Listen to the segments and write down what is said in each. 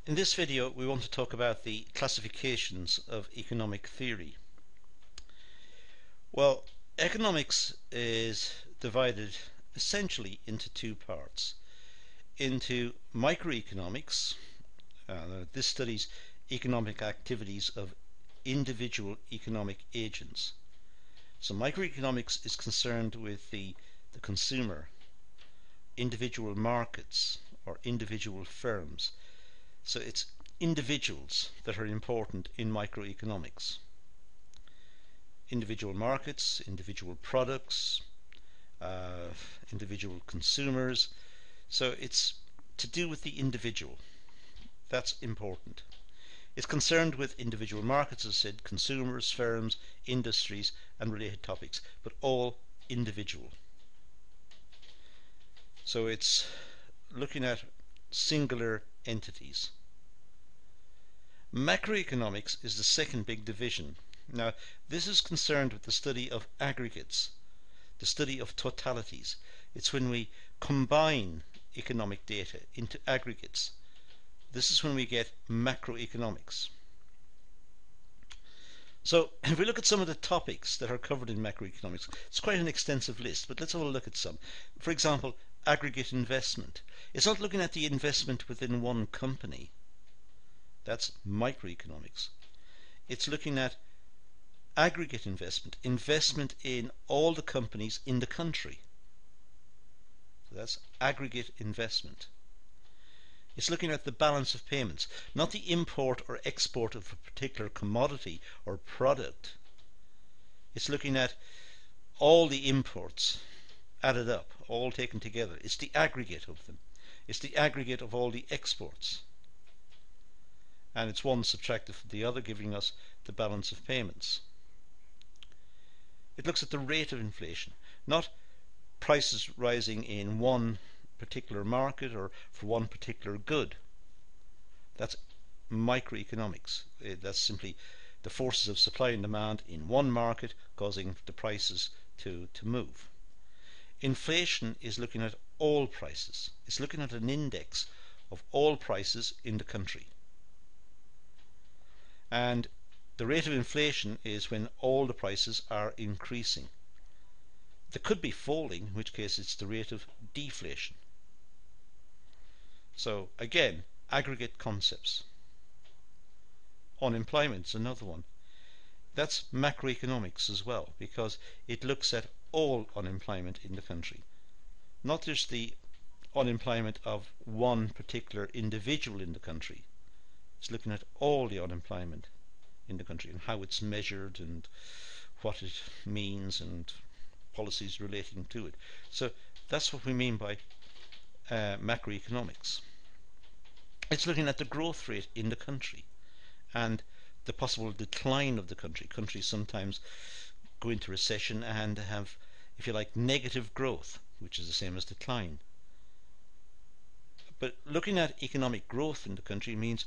In this video we want to talk about the classifications of economic theory. Well, economics is divided essentially into two parts. Into microeconomics, this studies economic activities of individual economic agents. So microeconomics is concerned with the consumer, individual markets or individual firms. So it's individuals that are important in microeconomics. Individual markets, individual products, individual consumers. So it's to do with the individual. That's important. It's concerned with individual markets, as I said, consumers, firms, industries and related topics, but all individual. So it's looking at singular entities. Macroeconomics is the second big division. Now, this is concerned with the study of aggregates, the study of totalities. It's when we combine economic data into aggregates. This is when we get macroeconomics. So, if we look at some of the topics that are covered in macroeconomics, it's quite an extensive list, but let's have a look at some. For example, aggregate investment. It's not looking at the investment within one company. That's microeconomics. It's looking at aggregate investment, investment in all the companies in the country. So that's aggregate investment. It's looking at the balance of payments, not the import or export of a particular commodity or product. It's looking at all the imports added up, all taken together. It's the aggregate of them. It's the aggregate of all the exports. And it's one subtracted from the other, giving us the balance of payments. It looks at the rate of inflation, not prices rising in one particular market or for one particular good. That's microeconomics. That's simply the forces of supply and demand in one market causing the prices to move. Inflation is looking at all prices. It's looking at an index of all prices in the country. And the rate of inflation is when all the prices are increasing. They could be falling, in which case it's the rate of deflation. So again, aggregate concepts. Unemployment is another one. That's macroeconomics as well, because it looks at all unemployment in the country, not just the unemployment of one particular individual in the country. It's looking at all the unemployment in the country and how it's measured and what it means and policies relating to it. So that's what we mean by macroeconomics. It's looking at the growth rate in the country and the possible decline of the country. Countries sometimes go into recession and have, if you like, negative growth, which is the same as decline. But looking at economic growth in the country means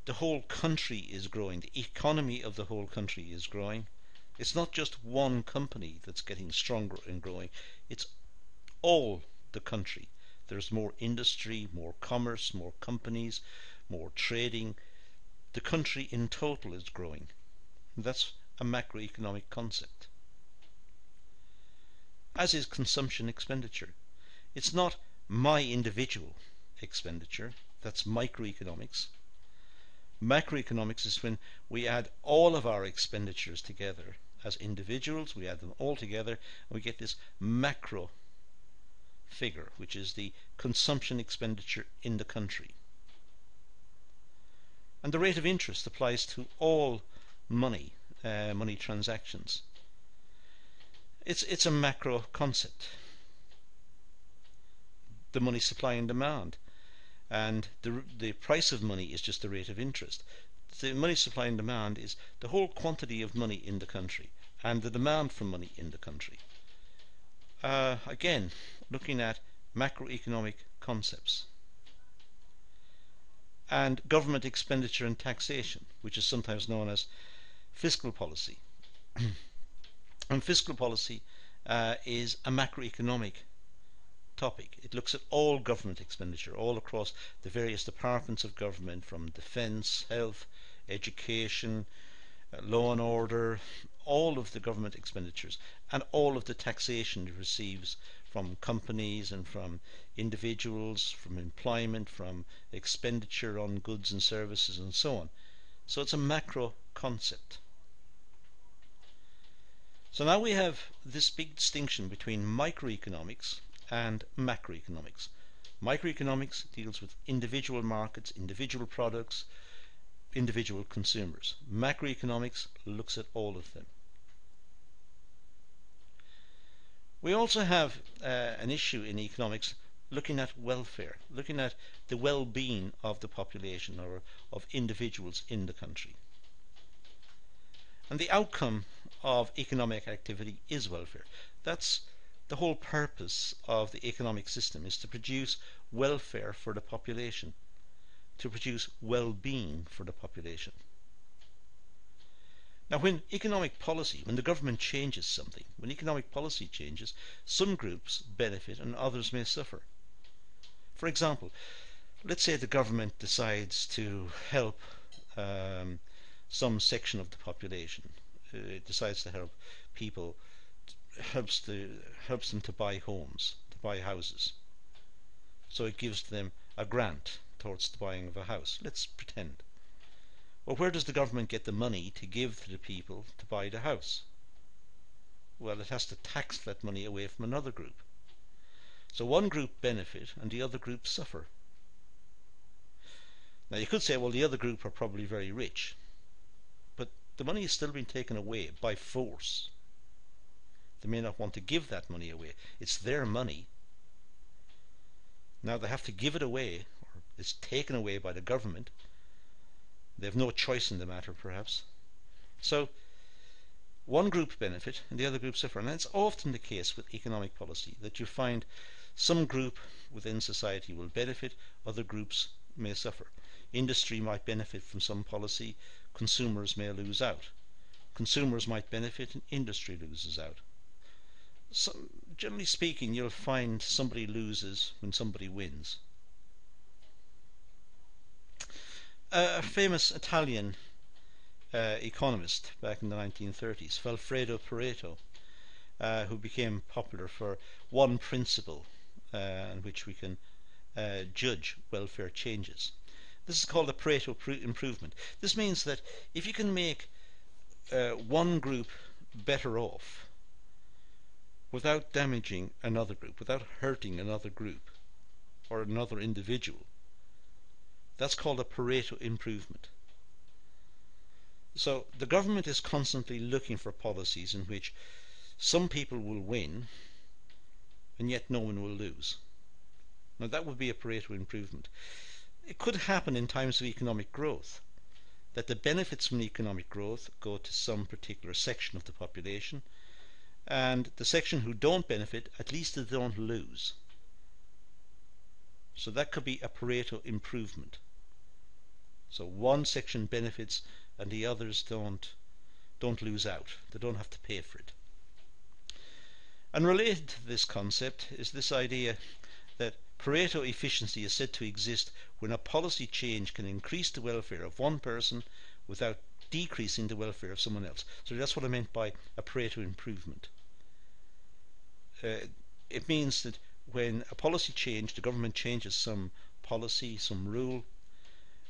the whole country is growing, the economy of the whole country is growing. It's not just one company that's getting stronger and growing, it's all the country. There's more industry, more commerce, more companies, more trading. The country in total is growing. That's a macroeconomic concept. As is consumption expenditure. It's not my individual expenditure, that's microeconomics. Macroeconomics is when we add all of our expenditures together as individuals, we add them all together and we get this macro figure, which is the consumption expenditure in the country. And the rate of interest applies to all money transactions. It's a macro concept. The money supply and demand. And the price of money is just the rate of interest. The money supply and demand is the whole quantity of money in the country and the demand for money in the country. Again, looking at macroeconomic concepts. And government expenditure and taxation, which is sometimes known as fiscal policy. And fiscal policy is a macroeconomic topic. It looks at all government expenditure, all across the various departments of government, from defence, health, education, law and order, all of the government expenditures, and all of the taxation it receives from companies and from individuals, from employment, from expenditure on goods and services, and so on. So it's a macro concept. So now we have this big distinction between microeconomics and macroeconomics. Microeconomics deals with individual markets, individual products, individual consumers. Macroeconomics looks at all of them. We also have an issue in economics looking at welfare, looking at the well-being of the population or of individuals in the country. And the outcome of economic activity is welfare. That's the whole purpose of the economic system, is to produce welfare for the population, to produce well-being for the population. Now, when economic policy, when the government changes something, when economic policy changes, some groups benefit and others may suffer. For example, let's say the government decides to help some section of the population. It decides to help people, helps them to buy homes, to buy houses. So it gives them a grant towards the buying of a house. Let's pretend. Well, where does the government get the money to give to the people to buy the house? Well, it has to tax that money away from another group. So one group benefit and the other group suffer. Now you could say, well, the other group are probably very rich, but the money is still being taken away by force. They may not want to give that money away. It's their money. Now they have to give it away, or it's taken away by the government. They have no choice in the matter, perhaps. So one group benefit and the other group suffer. And that's often the case with economic policy, that you find some group within society will benefit, other groups may suffer. Industry might benefit from some policy, consumers may lose out. Consumers might benefit and industry loses out. So, generally speaking, you'll find somebody loses when somebody wins. A famous Italian economist back in the 1930s, Alfredo Pareto, who became popular for one principle in which we can judge welfare changes. This is called the Pareto improvement. This means that if you can make one group better off without damaging another group, without hurting another group or another individual, that's called a Pareto improvement. So the government is constantly looking for policies in which some people will win and yet no one will lose. Now that would be a Pareto improvement. It could happen in times of economic growth, that the benefits from economic growth go to some particular section of the population, and the section who don't benefit, at least they don't lose. So that could be a Pareto improvement. So one section benefits and the others don't lose out. They don't have to pay for it. And related to this concept is this idea that Pareto efficiency is said to exist when a policy change can increase the welfare of one person without decreasing the welfare of someone else. So that's what I meant by a Pareto improvement. It means that when a policy change, the government changes some policy, some rule,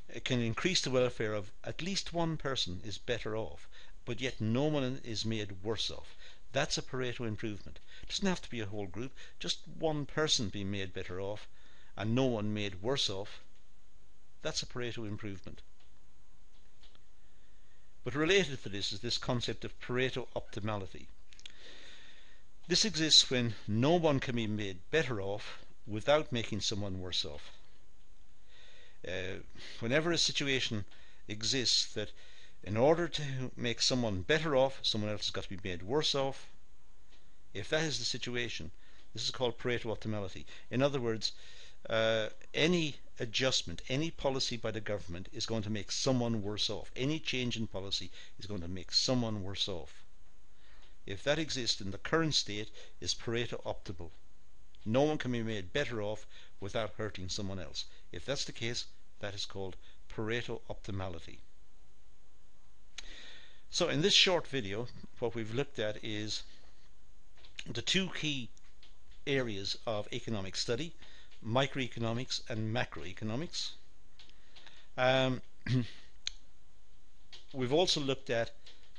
it can increase the welfare of at least one person is better off, but yet no one is made worse off. That's a Pareto improvement. It doesn't have to be a whole group, just one person being made better off and no one made worse off. That's a Pareto improvement. But related to this is this concept of Pareto Optimality. This exists when no one can be made better off without making someone worse off. Whenever a situation exists that in order to make someone better off, someone else has got to be made worse off, if that is the situation, this is called Pareto Optimality. In other words, any adjustment, any policy by the government is going to make someone worse off. Any change in policy is going to make someone worse off. If that exists, in the current state is Pareto optimal. No one can be made better off without hurting someone else. If that's the case, that is called Pareto Optimality. So in this short video, what we've looked at is the two key areas of economic study, microeconomics and macroeconomics. We've also looked at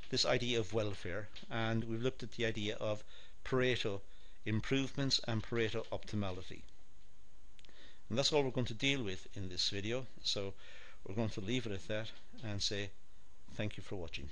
this idea of welfare, and we've looked at the idea of Pareto improvements and Pareto optimality. And that's all we're going to deal with in this video, so we're going to leave it at that and say thank you for watching.